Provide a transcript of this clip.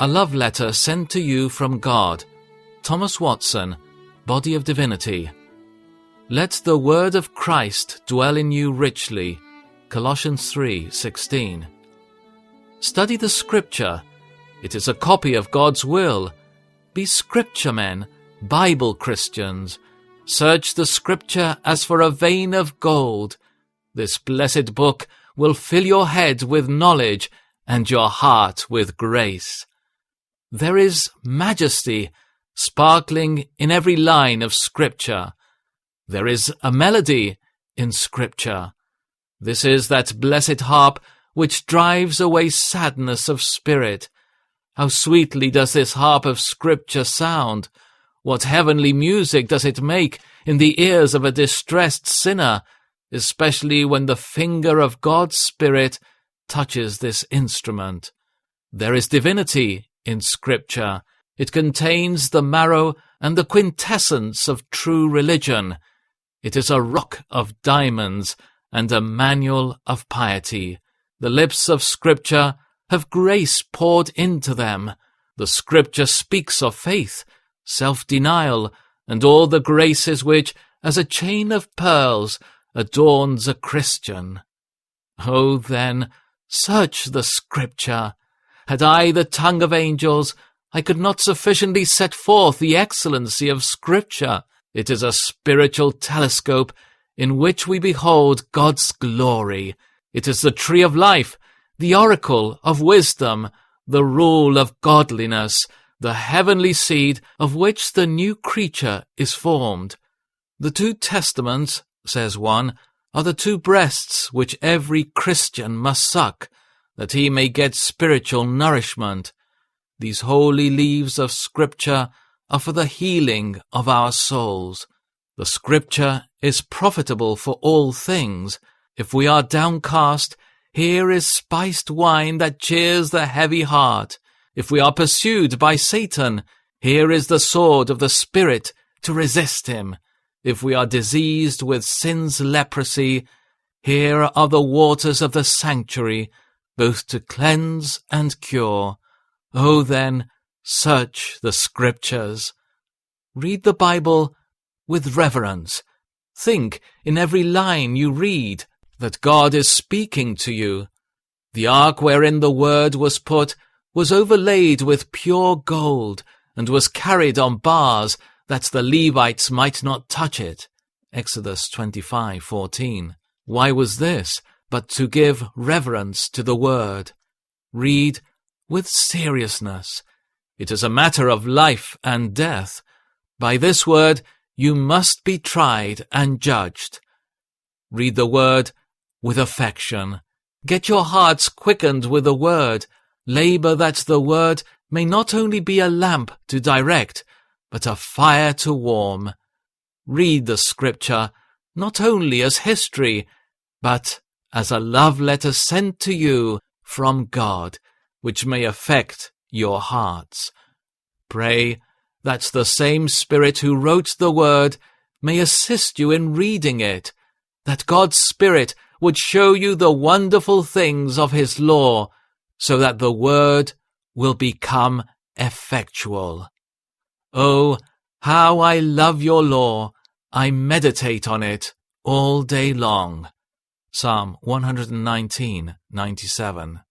A love letter sent to you from God. Thomas Watson, Body of Divinity. Let the word of Christ dwell in you richly. Colossians 3:16. Study the Scripture. It is a copy of God's will. Be Scripture men, Bible Christians. Search the Scripture as for a vein of gold. This blessed book will fill your head with knowledge and your heart with grace. There is majesty sparkling in every line of Scripture. There is a melody in Scripture. This is that blessed harp which drives away sadness of spirit. How sweetly does this harp of Scripture sound! What heavenly music does it make in the ears of a distressed sinner, especially when the finger of God's Spirit touches this instrument. There is divinity in Scripture. It contains the marrow and the quintessence of true religion. It is a rock of diamonds and a manual of piety. The lips of Scripture have grace poured into them. The Scripture speaks of faith, self-denial, and all the graces which, as a chain of pearls, adorns a Christian. Oh, then, search the Scripture. Had I the tongue of angels, I could not sufficiently set forth the excellency of Scripture. It is a spiritual telescope in which we behold God's glory. It is the tree of life, the oracle of wisdom, the rule of godliness, the heavenly seed of which the new creature is formed. The two testaments, says one, are the two breasts which every Christian must suck, that he may get spiritual nourishment. These holy leaves of Scripture are for the healing of our souls. The Scripture is profitable for all things. If we are downcast, here is spiced wine that cheers the heavy heart. If we are pursued by Satan, here is the sword of the Spirit to resist him. If we are diseased with sin's leprosy, here are the waters of the sanctuary, both to cleanse and cure. Oh, then, search the Scriptures. Read the Bible with reverence. Think in every line you read that God is speaking to you. The ark wherein the word was put was overlaid with pure gold, and was carried on bars, that the Levites might not touch it. Exodus 25:14. Why was this? But to give reverence to the word. Read with seriousness. It is a matter of life and death. By this word you must be tried and judged. Read the word with affection. Get your hearts quickened with the word. Labor that the word may not only be a lamp to direct, but a fire to warm. Read the Scripture not only as history, but as a love letter sent to you from God, which may affect your hearts. Pray that the same Spirit who wrote the word may assist you in reading it, that God's Spirit would show you the wonderful things of his law, so that the word will become effectual. Oh, how I love your law! I meditate on it all day long. Psalm 119:97.